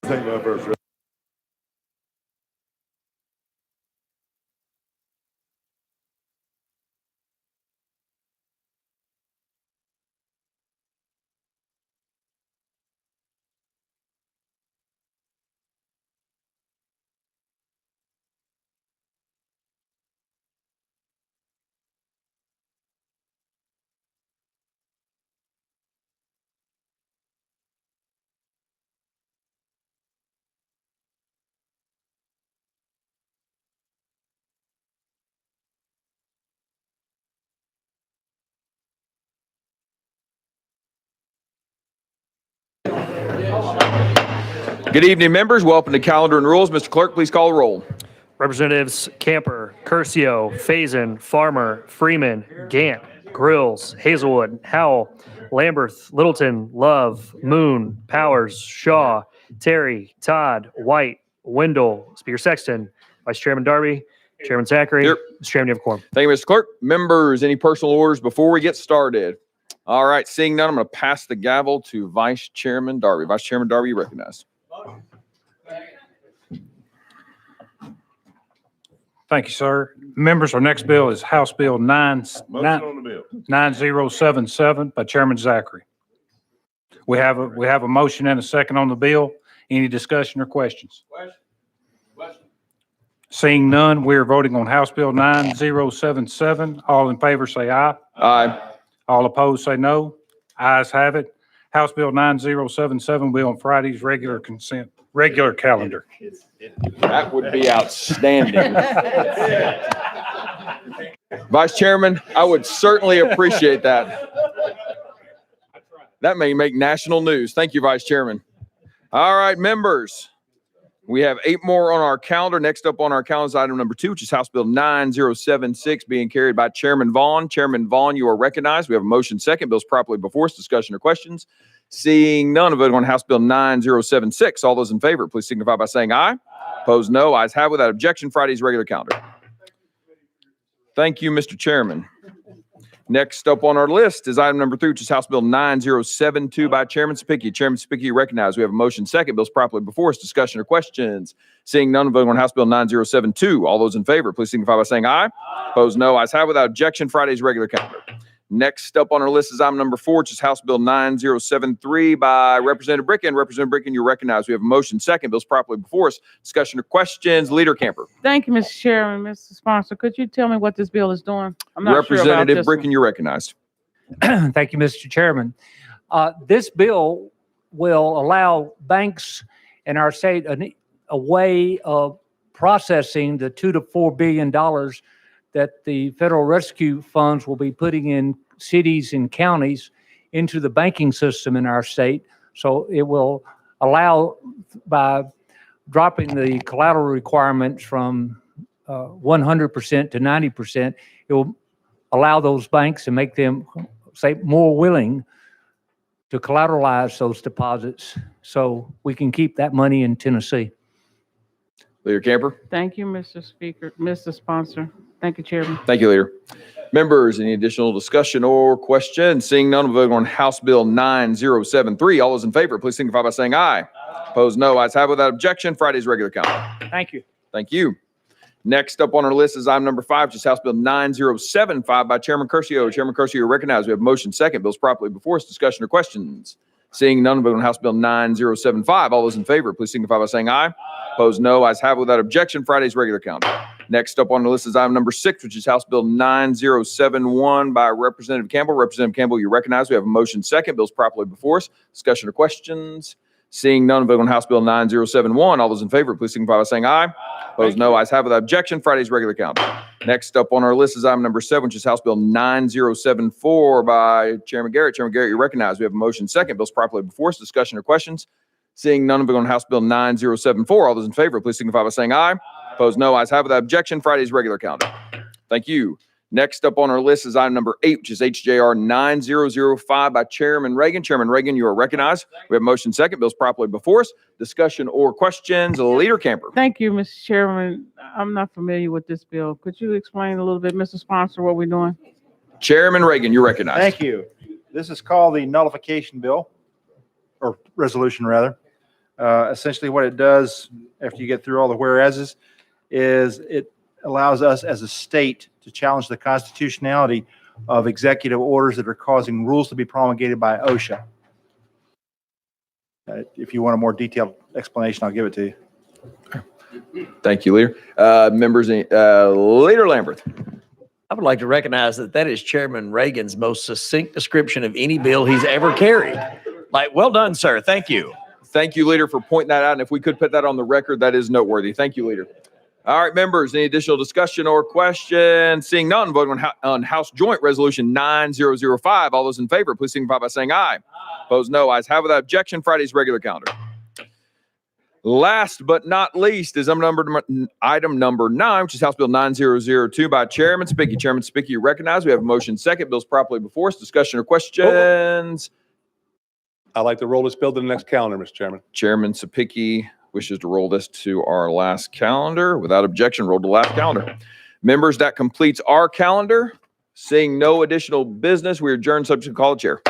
Take that first. Good evening, members. Welcome to Calendar and Rules. Mr. Clerk, please call the roll. Representatives Camper, Curcio, Faison, Farmer, Freeman, Gant, Grills, Hazelwood, Howell, Lamberth, Littleton, Love, Moon, Powers, Shaw, Terry, Todd, White, Wendell, Speaker Sexton, Vice Chairman Darby, Chairman Zachary. Here. Mr. Chairman, you have a quorum. Thank you, Mr. Clerk. Members, any personal orders before we get started? All right, seeing none, I'm going to pass the gavel to Vice Chairman Darby. Vice Chairman Darby, you recognize. Thank you, sir. Members, our next bill is House Bill Motion on the bill. 9077 by Chairman Zachary. We have a motion and a second on the bill. Any discussion or questions? Seeing none, we are voting on House Bill 9077. All in favor say aye. Aye. All opposed say no. Ayes have it. House Bill 9077 will be on Friday's regular calendar. That would be outstanding. Vice Chairman, I would certainly appreciate that. That may make national news. Thank you, Vice Chairman. All right, members. We have 8 more on our calendar. Next up on our calendar is item number 2, which is House Bill 9076, being carried by Chairman Vaughn. Chairman Vaughn, you are recognized. We have a motion second. Bill's properly before us. Discussion or questions? Seeing none, voting on House Bill 9076. All those in favor, please signify by saying aye. Opposed, no. Ayes have without objection. Friday's regular calendar. Thank you, Mr. Chairman. Next up on our list is item number 3, which is House Bill 9072 by Chairman Spicki. Chairman Spicki, you recognize. We have a motion second. Bill's properly before us. Discussion or questions? Seeing none, voting on House Bill 9072. All those in favor, please signify by saying aye. Opposed, no. Ayes have without objection. Friday's regular calendar. Next up on our list is item number 4, which is House Bill 9073 by Representative Bricken. Representative Bricken, you recognize. We have a motion second. Bill's properly before us. Discussion or questions? Leader Camper. Thank you, Mr. Chairman. Mr. Sponsor, could you tell me what this bill is doing? I'm not sure about Representative this Bricken, one. you're recognized. Thank you, Mr. Chairman. This bill will allow banks in our state a way of processing the $2 to $4 billion that the federal rescue funds will be putting in cities and counties into the banking system in our state. So it will allow, by dropping the collateral requirements from 100% to 90%, it will allow those banks to make them, say, more willing to collateralize those deposits so we can keep that money in Tennessee. Leader Camper. Thank you, Mr. Speaker, Mr. Sponsor. Thank you, Chairman. Thank you, Leader. Members, any additional discussion or questions? Seeing none, we'll vote on House Bill 9073. All those in favor, please signify by saying aye. Opposed, no. Ayes have without objection. Friday's regular calendar. Thank you. Thank you. Next up on our list is item number 5, which is House Bill 9075 by Chairman Curcio. Chairman Curcio, you recognize. We have a motion second. Bill's properly before us. Discussion or questions? Seeing none, vote on House Bill 9075. All those in favor, please signify by saying aye. Opposed, no. Ayes have without objection. Friday's regular calendar. Next up on the list is item number 6, which is House Bill 9071 by Representative Campbell. Representative Campbell, you recognize. We have a motion second. Bill's properly before us. Discussion or questions? Seeing none, vote on House Bill 9071. All those in favor, please signify by saying aye. Opposed, no. Ayes have without objection. Friday's regular calendar. Next up on our list is item number 7, which is House Bill 9074 by Chairman Garrett. Chairman Garrett, you recognize. We have a motion second. Bill's properly before us. Discussion or questions? Seeing none, vote on House Bill 9074. All those in favor, please signify by saying aye. Opposed, no. Ayes have without objection. Friday's regular calendar. Thank you. Next up on our list is item number 8, which is HJR 9005 by Chairman Reagan. Chairman Reagan, you are recognized. We have motion second. Bill's properly before us. Discussion or questions? Leader Camper. Thank you, Mr. Chairman. I'm not familiar with this bill. Could you explain a little bit, Mr. Sponsor, what we're doing? Chairman Reagan, you're recognized. Thank you. This is called the nullification bill, or resolution rather. Essentially what it does, after you get through all the whereases, is it allows us as a state to challenge the constitutionality of executive orders that are causing rules to be promulgated by OSHA. If you want a more detailed explanation, I'll give it to you. Thank you, Leader. Members, Leader Lamberth. I would like to recognize that is Chairman Reagan's most succinct description of any bill he's ever carried. Like, well done, sir. Thank you. Thank you, Leader, for pointing that out. And if we could put that on the record, that is noteworthy. Thank you, Leader. All right, members, any additional discussion or questions? Seeing none, voting on House Joint Resolution 9005. All those in favor, please signify by saying aye. Opposed, no. Ayes have without objection. Friday's regular calendar. Last but not least is item number 9, which is House Bill 9002 by Chairman Spicky. Chairman Spicky, you recognize we have a motion second. Bill's properly before us. Discussion or questions? I'd like to roll this bill to the next calendar, Mr. Chairman. Chairman Sapicki wishes to roll this to our last calendar. Without objection, roll to last calendar. Members, that completes our calendar. Seeing no additional business, we adjourn subject to call the chair.